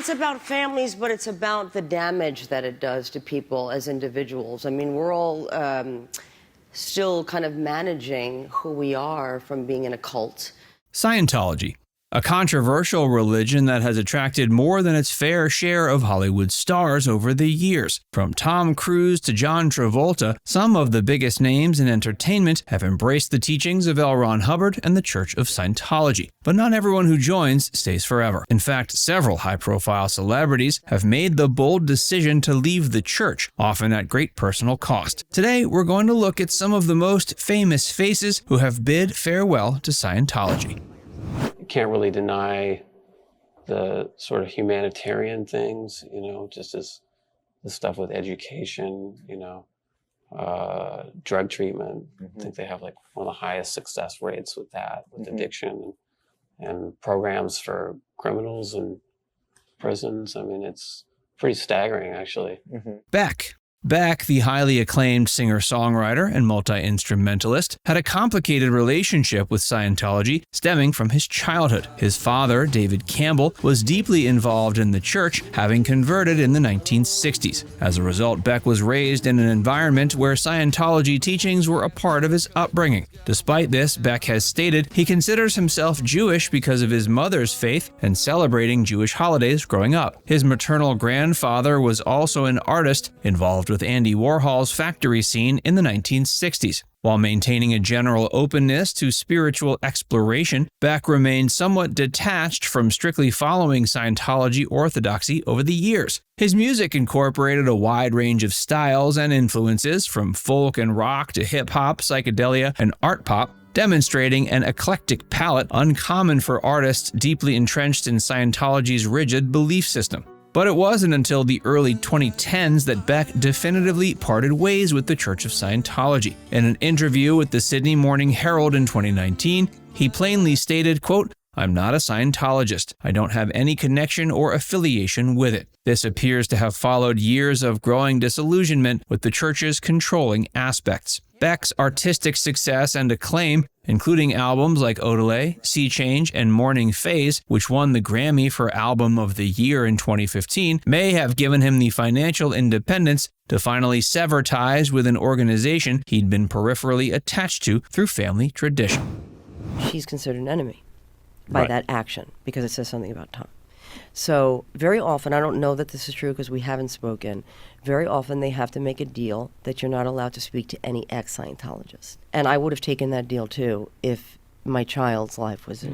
it's about families, but it's about the damage that it does to people as individuals. I mean, we're all still kind of managing who we are from being in a cult. Scientology, a controversial religion that has attracted more than its fair share of Hollywood stars over the years. From Tom Cruise to John Travolta, some of the biggest names in entertainment have embraced the teachings of L. Ron Hubbard and the Church of Scientology. But not everyone who joins stays forever. In fact, several high-profile celebrities have made the bold decision to leave the church, often at great personal cost. Today, we're going to look at some of the most famous faces who have bid farewell to Scientology. Can't really deny the sort of humanitarian things, just as the stuff with education, drug treatment. I think they have like one of the highest success rates with that, with addiction and programs for criminals and prisons. I mean, it's pretty staggering, actually. Beck, the highly acclaimed singer-songwriter and multi-instrumentalist, had a complicated relationship with Scientology stemming from his childhood. His father, David Campbell, was deeply involved in the church, having converted in the 1960s. As a result, Beck was raised in an environment where Scientology teachings were a part of his upbringing. Despite this, Beck has stated he considers himself Jewish because of his mother's faith and celebrating Jewish holidays growing up. His maternal grandfather was also an artist involved with Andy Warhol's factory scene in the 1960s. While maintaining a general openness to spiritual exploration, Beck remained somewhat detached from strictly following Scientology orthodoxy over the years. His music incorporated a wide range of styles and influences, from folk and rock to hip-hop, psychedelia, and art pop, demonstrating an eclectic palette uncommon for artists deeply entrenched in Scientology's rigid belief system. But it wasn't until the early 2010s that Beck definitively parted ways with the Church of Scientology. In an interview with the Sydney Morning Herald in 2019, he plainly stated, quote, "I'm not a Scientologist. I don't have any connection or affiliation with it." This appears to have followed years of growing disillusionment with the church's controlling aspects. Beck's artistic success and acclaim, including albums like Odelay, Sea Change, and Morning Phase, which won the Grammy for Album of the Year in 2015, may have given him the financial independence to finally sever ties with an organization he'd been peripherally attached to through family tradition. She's considered an enemy by that action because it says something about Tom. So very often, I don't know that this is true because we haven't spoken, very often they have to make a deal that you're not allowed to speak to any ex-Scientologist. And I would have taken that deal too if my child's life was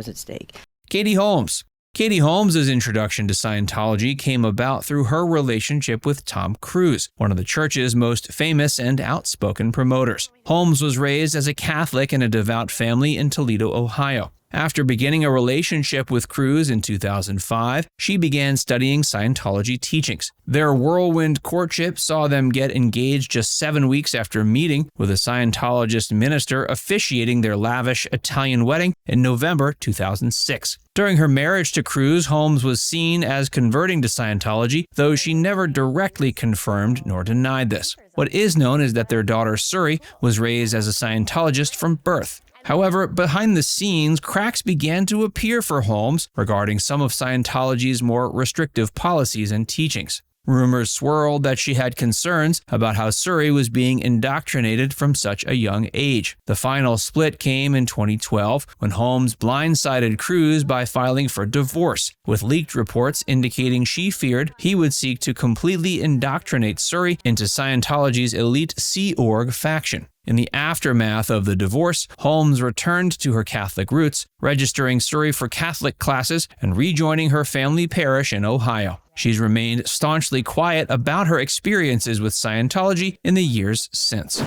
at stake. Katie Holmes. Katie Holmes' introduction to Scientology came about through her relationship with Tom Cruise, one of the church's most famous and outspoken promoters. Holmes was raised as a Catholic in a devout family in Toledo, Ohio. After beginning a relationship with Cruise in 2005, she began studying Scientology teachings. Their whirlwind courtship saw them get engaged just 7 weeks after meeting, with a Scientologist minister officiating their lavish Italian wedding in November 2006. During her marriage to Cruise, Holmes was seen as converting to Scientology, though she never directly confirmed nor denied this. What is known is that their daughter Suri was raised as a Scientologist from birth. However, behind the scenes, cracks began to appear for Holmes regarding some of Scientology's more restrictive policies and teachings. Rumors swirled that she had concerns about how Suri was being indoctrinated from such a young age. The final split came in 2012 when Holmes blindsided Cruise by filing for divorce, with leaked reports indicating she feared he would seek to completely indoctrinate Suri into Scientology's elite Sea Org faction. In the aftermath of the divorce, Holmes returned to her Catholic roots, registering Suri for Catholic classes and rejoining her family parish in Ohio. She's remained staunchly quiet about her experiences with Scientology in the years since.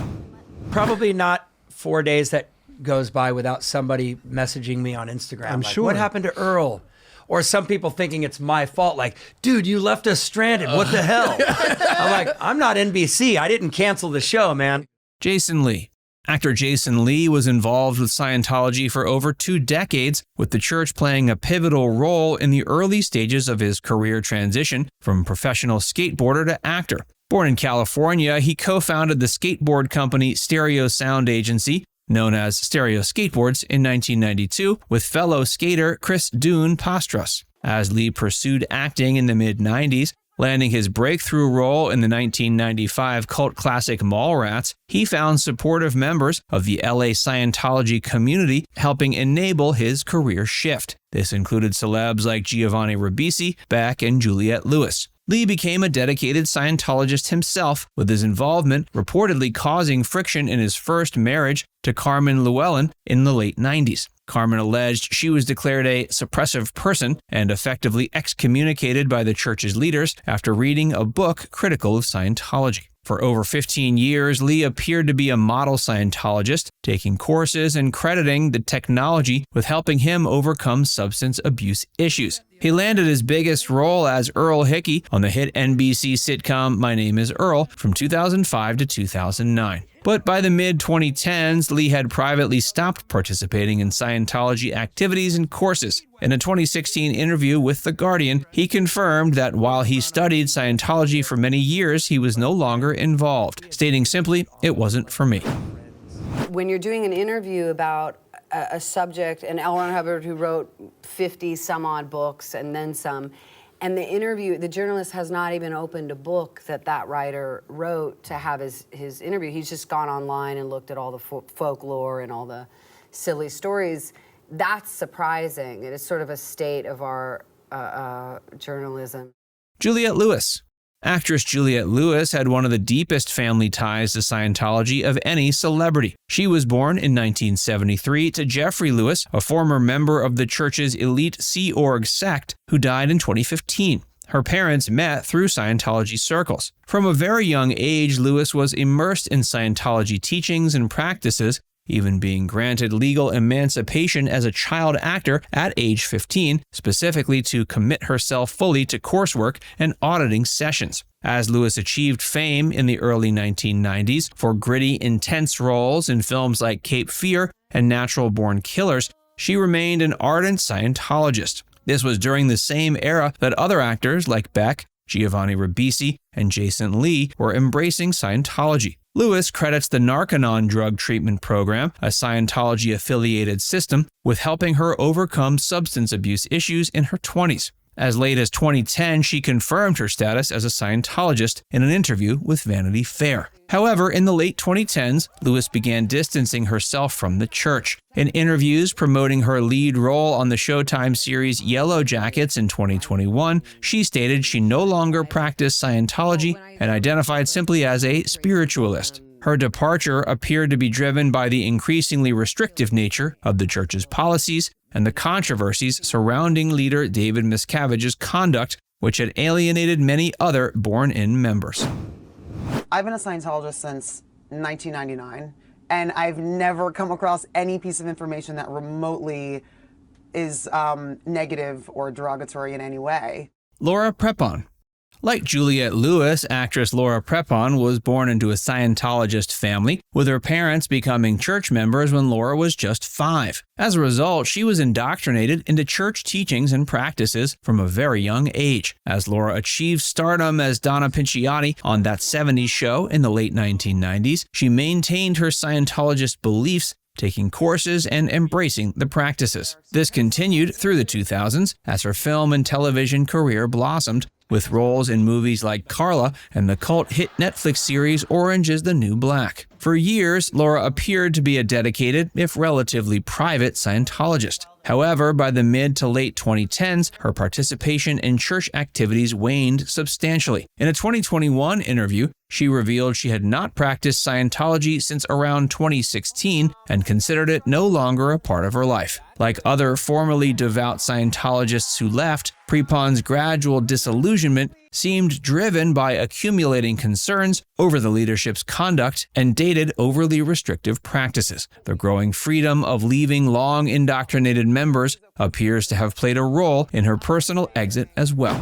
Probably not 4 days that goes by without somebody messaging me on Instagram. I'm like, sure. What happened to Earl? Or some people thinking it's my fault, like, dude, you left us stranded. What the hell? I'm like, I'm not NBC. I didn't cancel the show, man. Jason Lee. Actor Jason Lee was involved with Scientology for over 2 decades, with the church playing a pivotal role in the early stages of his career transition from professional skateboarder to actor. Born in California, he co-founded the skateboard company Stereo Sound Agency, known as Stereo Skateboards, in 1992 with fellow skater Chris Dune Pastras. As Lee pursued acting in the mid-90s, landing his breakthrough role in the 1995 cult classic Mallrats, he found supportive members of the LA Scientology community helping enable his career shift. This included celebs like Giovanni Ribisi, Beck, and Juliette Lewis. Lee became a dedicated Scientologist himself, with his involvement reportedly causing friction in his first marriage to Carmen Llewellyn in the late 90s. Carmen alleged she was declared a suppressive person and effectively excommunicated by the church's leaders after reading a book critical of Scientology. For over 15 years, Lee appeared to be a model Scientologist, taking courses and crediting the technology with helping him overcome substance abuse issues. He landed his biggest role as Earl Hickey on the hit NBC sitcom My Name is Earl from 2005 to 2009. But by the mid-2010s, Lee had privately stopped participating in Scientology activities and courses. In a 2016 interview with The Guardian, he confirmed that while he studied Scientology for many years, he was no longer involved, stating simply, "It wasn't for me." When you're doing an interview about a subject, and L. Ron Hubbard, who wrote 50 some odd books and then some, and the journalist has not even opened a book that writer wrote to have his interview. He's just gone online and looked at all the folklore and all the silly stories. That's surprising. It is sort of a state of our journalism. Juliette Lewis. Actress Juliette Lewis had one of the deepest family ties to Scientology of any celebrity. She was born in 1973 to Jeffrey Lewis, a former member of the church's elite Sea Org sect, who died in 2015. Her parents met through Scientology circles. From a very young age, Lewis was immersed in Scientology teachings and practices, even being granted legal emancipation as a child actor at age 15, specifically to commit herself fully to coursework and auditing sessions. As Lewis achieved fame in the early 1990s for gritty, intense roles in films like Cape Fear and Natural Born Killers, she remained an ardent Scientologist. This was during the same era that other actors like Beck, Giovanni Ribisi, and Jason Lee were embracing Scientology. Lewis credits the Narconon drug treatment program, a Scientology-affiliated system, with helping her overcome substance abuse issues in her 20s. As late as 2010, she confirmed her status as a Scientologist in an interview with Vanity Fair. However, in the late 2010s, Lewis began distancing herself from the church. In interviews promoting her lead role on the Showtime series Yellow Jackets in 2021, she stated she no longer practiced Scientology and identified simply as a spiritualist. Her departure appeared to be driven by the increasingly restrictive nature of the church's policies and the controversies surrounding leader David Miscavige's conduct, which had alienated many other born-in members. I've been a Scientologist since 1999, and I've never come across any piece of information that remotely is negative or derogatory in any way. Laura Prepon. Like Juliette Lewis, actress Laura Prepon was born into a Scientologist family, with her parents becoming church members when Laura was just 5. As a result, she was indoctrinated into church teachings and practices from a very young age. As Laura achieved stardom as Donna Pinciotti on That 70s Show in the late 1990s, she maintained her Scientologist beliefs, taking courses and embracing the practices. This continued through the 2000s as her film and television career blossomed, with roles in movies like Carla and the cult hit Netflix series Orange is the New Black. For years, Laura appeared to be a dedicated, if relatively private, Scientologist. However, by the mid to late 2010s, her participation in church activities waned substantially. In a 2021 interview, she revealed she had not practiced Scientology since around 2016 and considered it no longer a part of her life. Like other formerly devout Scientologists who left, Prepon's gradual disillusionment seemed driven by accumulating concerns over the leadership's conduct and dated overly restrictive practices. The growing freedom of leaving long indoctrinated members appears to have played a role in her personal exit as well.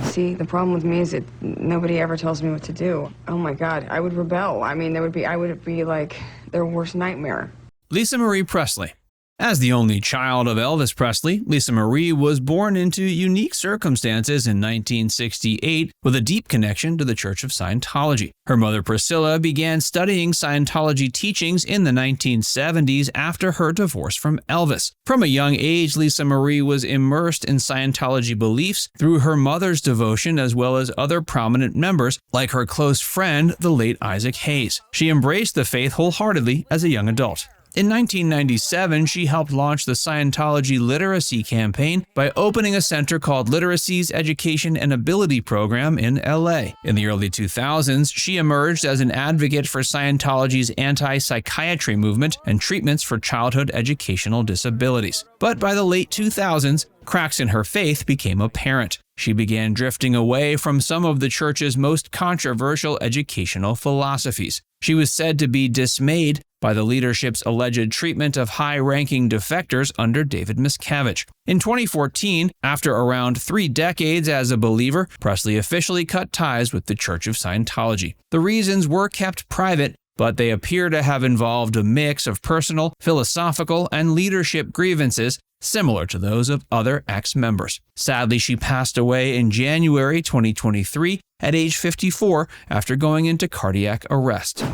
See, the problem with me is that nobody ever tells me what to do. Oh my God, I would rebel. I mean, I would be like their worst nightmare. Lisa Marie Presley. As the only child of Elvis Presley, Lisa Marie was born into unique circumstances in 1968 with a deep connection to the Church of Scientology. Her mother Priscilla began studying Scientology teachings in the 1970s after her divorce from Elvis. From a young age, Lisa Marie was immersed in Scientology beliefs through her mother's devotion as well as other prominent members like her close friend, the late Isaac Hayes. She embraced the faith wholeheartedly as a young adult. In 1997, she helped launch the Scientology Literacy Campaign by opening a center called Literacy's Education and Ability Program in LA. In the early 2000s, she emerged as an advocate for Scientology's anti-psychiatry movement and treatments for childhood educational disabilities. But by the late 2000s, cracks in her faith became apparent. She began drifting away from some of the church's most controversial educational philosophies. She was said to be dismayed by the leadership's alleged treatment of high-ranking defectors under David Miscavige. In 2014, after around 3 decades as a believer, Presley officially cut ties with the Church of Scientology. The reasons were kept private, but they appear to have involved a mix of personal, philosophical, and leadership grievances similar to those of other ex-members. Sadly, she passed away in January 2023 at age 54 after going into cardiac arrest.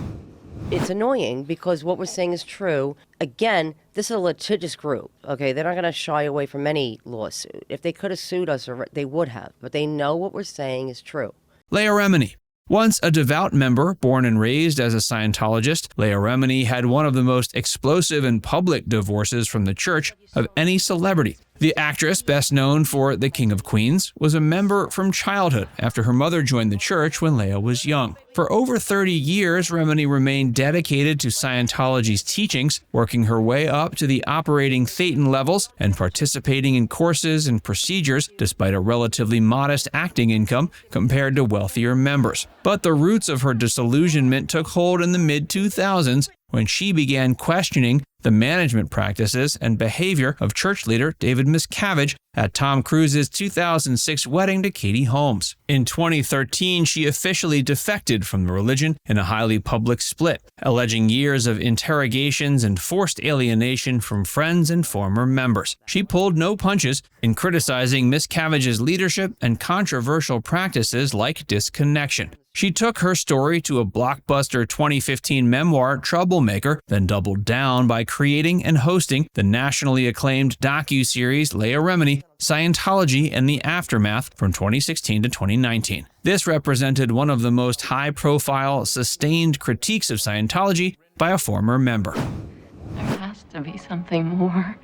It's annoying because what we're saying is true. Again, this is a litigious group, okay? They're not going to shy away from any lawsuit. If they could have sued us, they would have, but they know what we're saying is true. Leah Remini. Once a devout member, born and raised as a Scientologist, Leah Remini had one of the most explosive and public divorces from the church of any celebrity. The actress, best known for The King of Queens, was a member from childhood after her mother joined the church when Leah was young. For over 30 years, Remini remained dedicated to Scientology's teachings, working her way up to the operating thetan levels and participating in courses and procedures despite a relatively modest acting income compared to wealthier members. But the roots of her disillusionment took hold in the mid-2000s when she began questioning the management practices and behavior of church leader David Miscavige at Tom Cruise's 2006 wedding to Katie Holmes. In 2013, she officially defected from the religion in a highly public split, alleging years of interrogations and forced alienation from friends and former members. She pulled no punches in criticizing Miscavige's leadership and controversial practices like disconnection. She took her story to a blockbuster 2015 memoir, Troublemaker, then doubled down by creating and hosting the nationally acclaimed docuseries Leah Remini, Scientology and the Aftermath from 2016 to 2019. This represented one of the most high-profile, sustained critiques of Scientology by a former member. There has to be something more.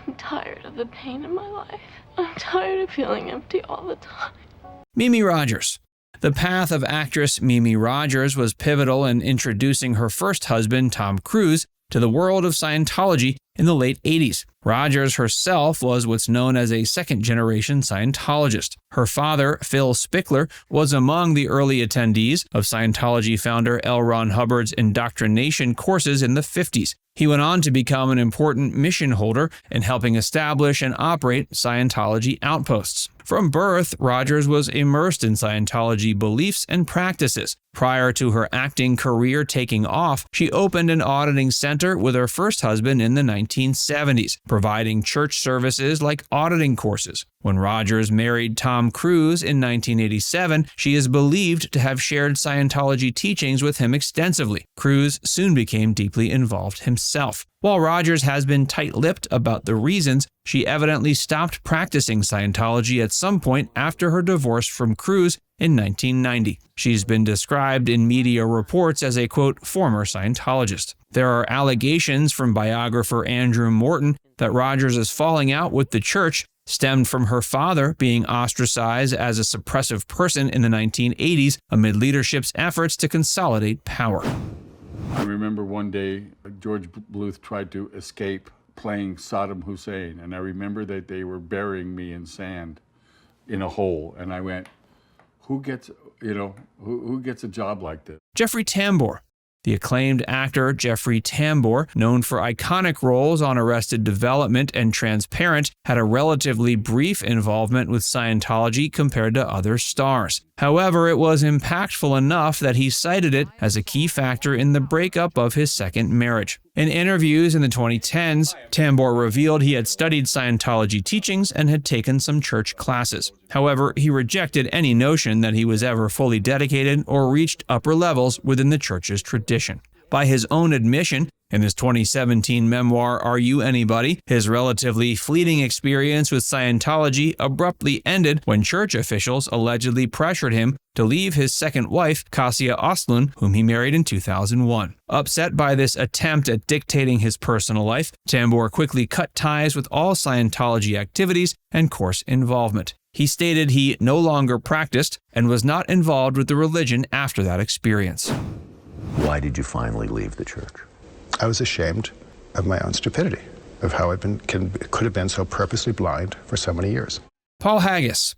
I'm tired of the pain in my life. I'm tired of feeling empty all the time. Mimi Rogers. The path of actress Mimi Rogers was pivotal in introducing her first husband, Tom Cruise, to the world of Scientology in the late 80s. Rogers herself was what's known as a second-generation Scientologist. Her father, Phil Spickler, was among the early attendees of Scientology founder L. Ron Hubbard's indoctrination courses in the 50s. He went on to become an important mission holder in helping establish and operate Scientology outposts. From birth, Rogers was immersed in Scientology beliefs and practices. Prior to her acting career taking off, she opened an auditing center with her first husband in the 1970s, providing church services like auditing courses. When Rogers married Tom Cruise in 1987, she is believed to have shared Scientology teachings with him extensively. Cruise soon became deeply involved himself. While Rogers has been tight-lipped about the reasons, she evidently stopped practicing Scientology at some point after her divorce from Cruise in 1990. She's been described in media reports as a, quote, former Scientologist. There are allegations from biographer Andrew Morton that Rogers' falling out with the church stemmed from her father being ostracized as a suppressive person in the 1980s amid leadership's efforts to consolidate power. I remember one day George Bluth tried to escape playing Saddam Hussein, and I remember that they were burying me in sand in a hole, and I went, who gets a job like this? Jeffrey Tambor. The acclaimed actor Jeffrey Tambor, known for iconic roles on Arrested Development and Transparent, had a relatively brief involvement with Scientology compared to other stars. However, it was impactful enough that he cited it as a key factor in the breakup of his second marriage. In interviews in the 2010s, Tambor revealed he had studied Scientology teachings and had taken some church classes. However, he rejected any notion that he was ever fully dedicated or reached upper levels within the church's tradition. By his own admission, in his 2017 memoir, Are You Anybody?, his relatively fleeting experience with Scientology abruptly ended when church officials allegedly pressured him to leave his second wife, Kasia Ostlund, whom he married in 2001. Upset by this attempt at dictating his personal life, Tambor quickly cut ties with all Scientology activities and course involvement. He stated he no longer practiced and was not involved with the religion after that experience. Why did you finally leave the church? I was ashamed of my own stupidity, of how could have been so purposely blind for so many years. Paul Haggis.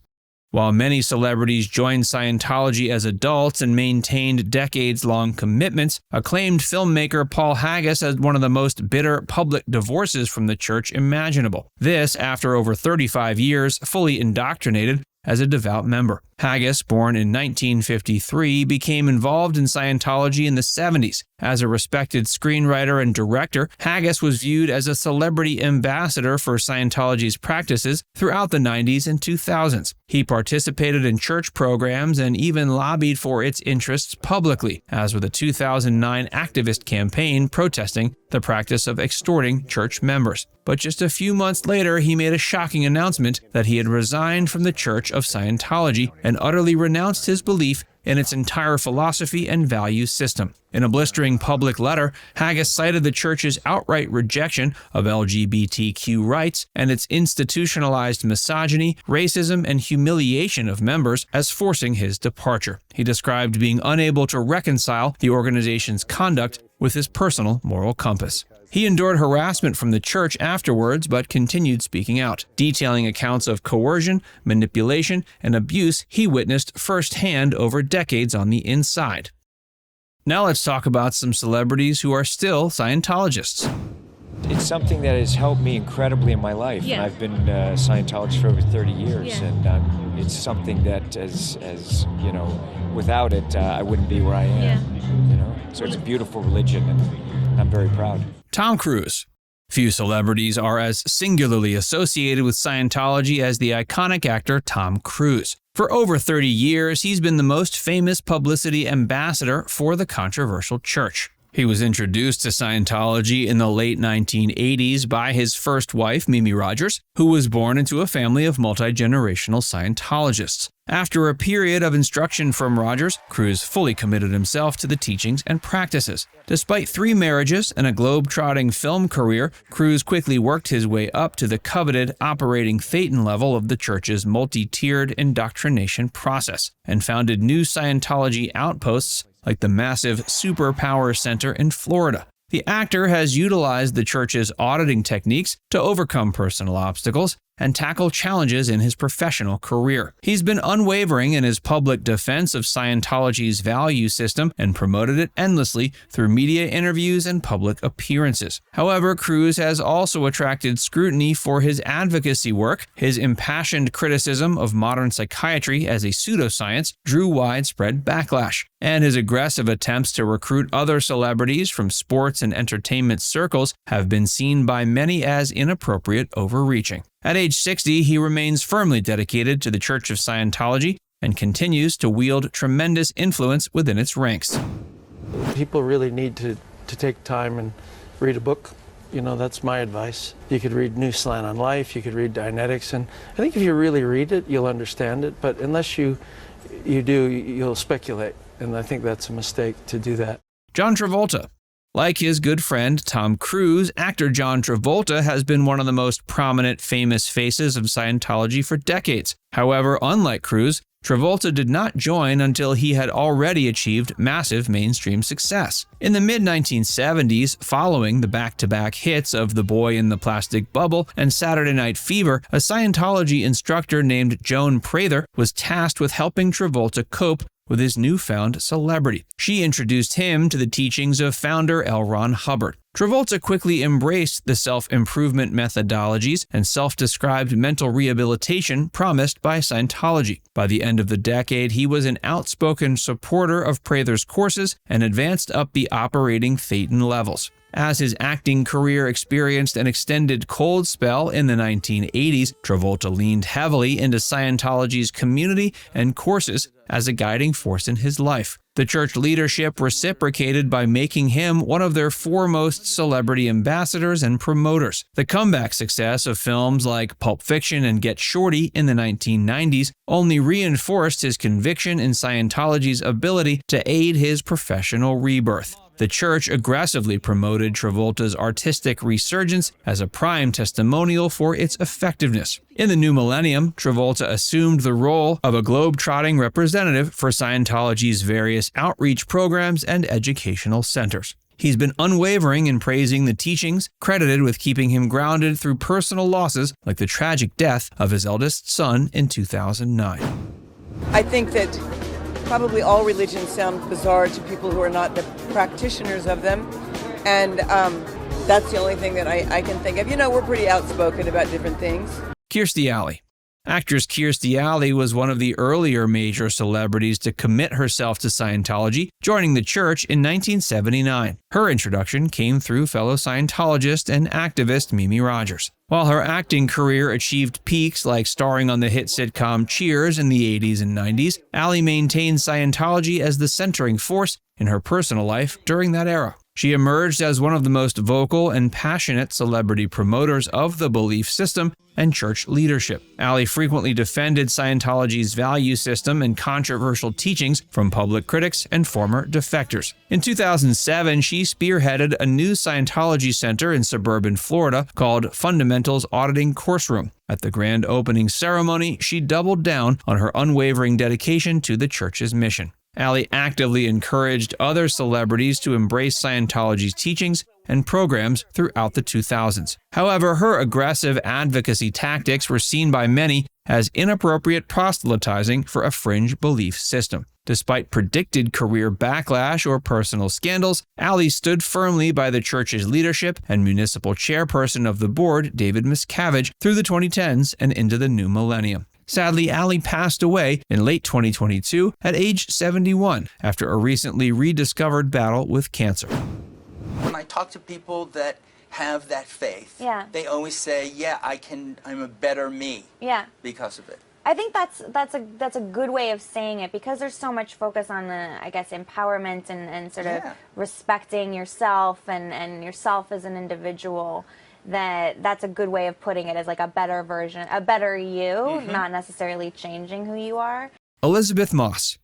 While many celebrities joined Scientology as adults and maintained decades-long commitments, acclaimed filmmaker Paul Haggis had one of the most bitter public divorces from the church imaginable. This after over 35 years fully indoctrinated as a devout member. Haggis, born in 1953, became involved in Scientology in the 70s. As a respected screenwriter and director, Haggis was viewed as a celebrity ambassador for Scientology's practices throughout the 90s and 2000s. He participated in church programs and even lobbied for its interests publicly, as with a 2009 activist campaign protesting the practice of extorting church members. But just a few months later, he made a shocking announcement that he had resigned from the Church of Scientology and utterly renounced his belief in its entire philosophy and value system. In a blistering public letter, Haggis cited the church's outright rejection of LGBTQ rights and its institutionalized misogyny, racism, and humiliation of members as forcing his departure. He described being unable to reconcile the organization's conduct with his personal moral compass. He endured harassment from the church afterwards, but continued speaking out, detailing accounts of coercion, manipulation, and abuse he witnessed firsthand over decades on the inside. Now let's talk about some celebrities who are still Scientologists. It's something that has helped me incredibly in my life. Yeah. And I've been a Scientologist for over 30 years. Yeah. And it's something that, as you know, without it, I wouldn't be where I am. Yeah. You know, so it's a beautiful religion, and I'm very proud. Tom Cruise. Few celebrities are as singularly associated with Scientology as the iconic actor Tom Cruise. For over 30 years, he's been the most famous publicity ambassador for the controversial church. He was introduced to Scientology in the late 1980s by his first wife, Mimi Rogers, who was born into a family of multi-generational Scientologists. After a period of instruction from Rogers, Cruise fully committed himself to the teachings and practices. Despite 3 marriages and a globe-trotting film career, Cruise quickly worked his way up to the coveted operating Thetan level of the church's multi-tiered indoctrination process, and founded new Scientology outposts like the massive Superpower Center in Florida. The actor has utilized the church's auditing techniques to overcome personal obstacles and tackle challenges in his professional career. He's been unwavering in his public defense of Scientology's value system and promoted it endlessly through media interviews and public appearances. However, Cruise has also attracted scrutiny for his advocacy work. His impassioned criticism of modern psychiatry as a pseudoscience drew widespread backlash, and his aggressive attempts to recruit other celebrities from sports and entertainment circles have been seen by many as inappropriate overreaching. At age 60, he remains firmly dedicated to the Church of Scientology and continues to wield tremendous influence within its ranks. People really need to take time and read a book. You know, that's my advice. You could read New Slant on Life, you could read Dianetics, and I think if you really read it, you'll understand it, but unless you do, you'll speculate, and I think that's a mistake to do that. John Travolta. Like his good friend Tom Cruise, actor John Travolta has been one of the most prominent famous faces of Scientology for decades. However, unlike Cruise, Travolta did not join until he had already achieved massive mainstream success. In the mid-1970s, following the back-to-back hits of The Boy in the Plastic Bubble and Saturday Night Fever, a Scientology instructor named Joan Prather was tasked with helping Travolta cope with his newfound celebrity. She introduced him to the teachings of founder L. Ron Hubbard. Travolta quickly embraced the self-improvement methodologies and self-described mental rehabilitation promised by Scientology. By the end of the decade, he was an outspoken supporter of Prather's courses and advanced up the operating thetan levels. As his acting career experienced an extended cold spell in the 1980s, Travolta leaned heavily into Scientology's community and courses as a guiding force in his life. The church leadership reciprocated by making him one of their foremost celebrity ambassadors and promoters. The comeback success of films like Pulp Fiction and Get Shorty in the 1990s only reinforced his conviction in Scientology's ability to aid his professional rebirth. The church aggressively promoted Travolta's artistic resurgence as a prime testimonial for its effectiveness. In the new millennium, Travolta assumed the role of a globe-trotting representative for Scientology's various outreach programs and educational centers. He's been unwavering in praising the teachings, credited with keeping him grounded through personal losses like the tragic death of his eldest son in 2009. I think that probably all religions sound bizarre to people who are not the practitioners of them, and that's the only thing that I can think of. You know, we're pretty outspoken about different things. Kirstie Alley. Actress Kirstie Alley was one of the earlier major celebrities to commit herself to Scientology, joining the church in 1979. Her introduction came through fellow Scientologist and activist Mimi Rogers. While her acting career achieved peaks like starring on the hit sitcom Cheers in the 80s and 90s, Alley maintained Scientology as the centering force in her personal life during that era. She emerged as one of the most vocal and passionate celebrity promoters of the belief system and church leadership. Alley frequently defended Scientology's value system and controversial teachings from public critics and former defectors. In 2007, she spearheaded a new Scientology center in suburban Florida called Fundamentals Auditing Course Room. At the grand opening ceremony, she doubled down on her unwavering dedication to the church's mission. Alley actively encouraged other celebrities to embrace Scientology's teachings and programs throughout the 2000s. However, her aggressive advocacy tactics were seen by many as inappropriate proselytizing for a fringe belief system. Despite predicted career backlash or personal scandals, Alley stood firmly by the church's leadership and municipal chairperson of the board, David Miscavige, through the 2010s and into the new millennium. Sadly, Alley passed away in late 2022 at age 71 after a recently rediscovered battle with cancer. When I talk to people that have that faith, they always say, yeah, I'm a better me because of it. I think that's a good way of saying it, because there's so much focus on the, I guess, empowerment and sort of respecting yourself and yourself as an individual. That's a good way of putting it, as like a better version, a better you, not necessarily changing who you are. Elisabeth Moss.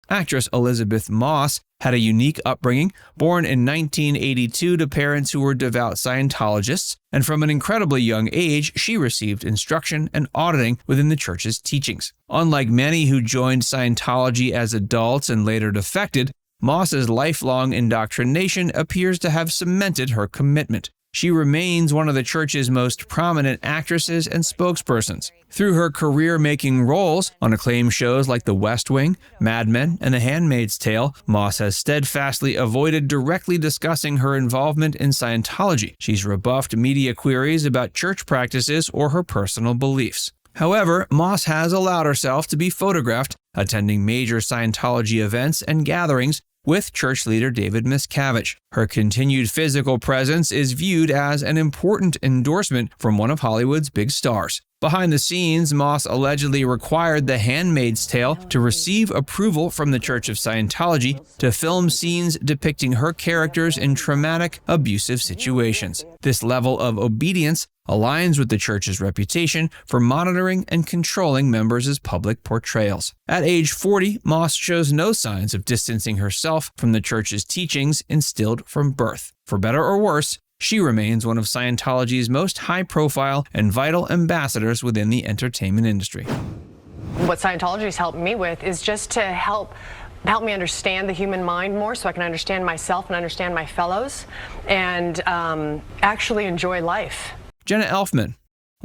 Actress Elisabeth Moss had a unique upbringing, born in 1982 to parents who were devout Scientologists, and from an incredibly young age, she received instruction and auditing within the church's teachings. Unlike many who joined Scientology as adults and later defected, Moss's lifelong indoctrination appears to have cemented her commitment. She remains one of the church's most prominent actresses and spokespersons. Through her career-making roles on acclaimed shows like The West Wing, Mad Men, and The Handmaid's Tale, Moss has steadfastly avoided directly discussing her involvement in Scientology. She's rebuffed media queries about church practices or her personal beliefs. However, Moss has allowed herself to be photographed attending major Scientology events and gatherings with church leader David Miscavige. Her continued physical presence is viewed as an important endorsement from one of Hollywood's big stars. Behind the scenes, Moss allegedly required The Handmaid's Tale to receive approval from the Church of Scientology to film scenes depicting her characters in traumatic, abusive situations. This level of obedience aligns with the church's reputation for monitoring and controlling members' public portrayals. At age 40, Moss shows no signs of distancing herself from the church's teachings instilled from birth. For better or worse, she remains one of Scientology's most high-profile and vital ambassadors within the entertainment industry. What Scientology has helped me with is just to help me understand the human mind more, so I can understand myself and understand my fellows, and actually enjoy life. Jenna Elfman.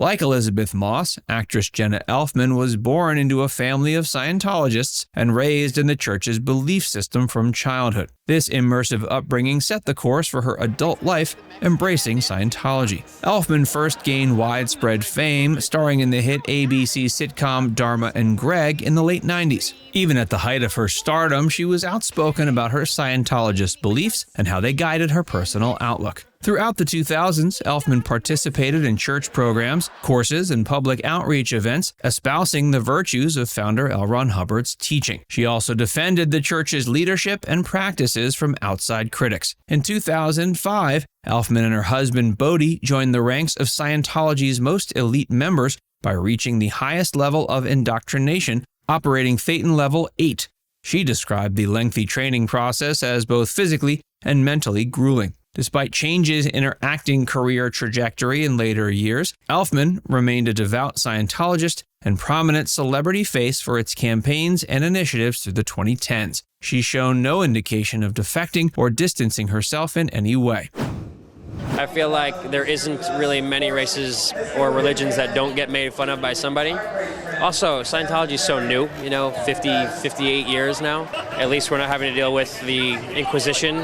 Like Elisabeth Moss, actress Jenna Elfman was born into a family of Scientologists and raised in the church's belief system from childhood. This immersive upbringing set the course for her adult life, embracing Scientology. Elfman first gained widespread fame starring in the hit ABC sitcom Dharma and Greg in the late 90s. Even at the height of her stardom, she was outspoken about her Scientologist beliefs and how they guided her personal outlook. Throughout the 2000s, Elfman participated in church programs, courses, and public outreach events, espousing the virtues of founder L. Ron Hubbard's teaching. She also defended the church's leadership and practices from outside critics. In 2005, Elfman and her husband Bodhi joined the ranks of Scientology's most elite members by reaching the highest level of indoctrination, operating Thetan Level 8. She described the lengthy training process as both physically and mentally grueling. Despite changes in her acting career trajectory in later years, Elfman remained a devout Scientologist and prominent celebrity face for its campaigns and initiatives through the 2010s. She's shown no indication of defecting or distancing herself in any way. I feel like there isn't really many races or religions that don't get made fun of by somebody. Also, Scientology is so new, 58 years now. At least we're not having to deal with the Inquisition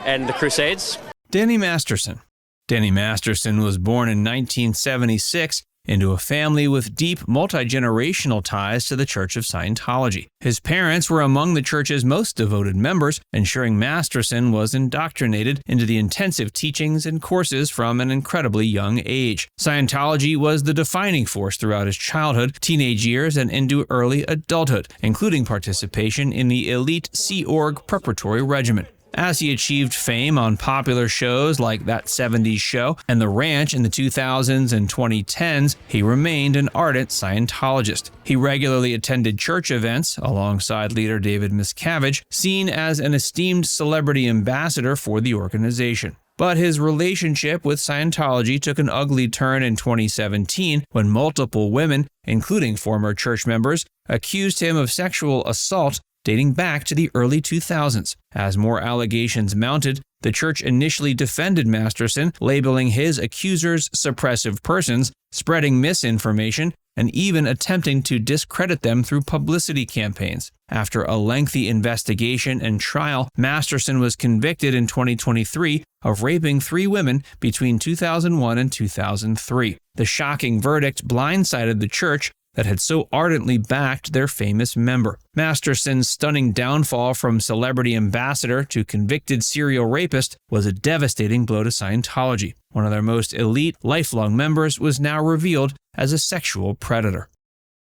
and the Crusades. Danny Masterson. Danny Masterson was born in 1976 into a family with deep multi-generational ties to the Church of Scientology. His parents were among the church's most devoted members, ensuring Masterson was indoctrinated into the intensive teachings and courses from an incredibly young age. Scientology was the defining force throughout his childhood, teenage years, and into early adulthood, including participation in the elite Sea Org preparatory regiment. As he achieved fame on popular shows like That 70s Show and The Ranch in the 2000s and 2010s, he remained an ardent Scientologist. He regularly attended church events alongside leader David Miscavige, seen as an esteemed celebrity ambassador for the organization. But his relationship with Scientology took an ugly turn in 2017 when multiple women, including former church members, accused him of sexual assault dating back to the early 2000s. As more allegations mounted, the church initially defended Masterson, labeling his accusers suppressive persons, spreading misinformation, and even attempting to discredit them through publicity campaigns. After a lengthy investigation and trial, Masterson was convicted in 2023 of raping 3 women between 2001 and 2003. The shocking verdict blindsided the church that had so ardently backed their famous member. Masterson's stunning downfall from celebrity ambassador to convicted serial rapist was a devastating blow to Scientology. One of their most elite, lifelong members was now revealed as a sexual predator.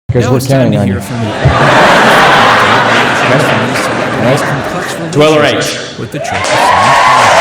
Because we're counting on you. Nice. Dweller H. With the Church of Scientology.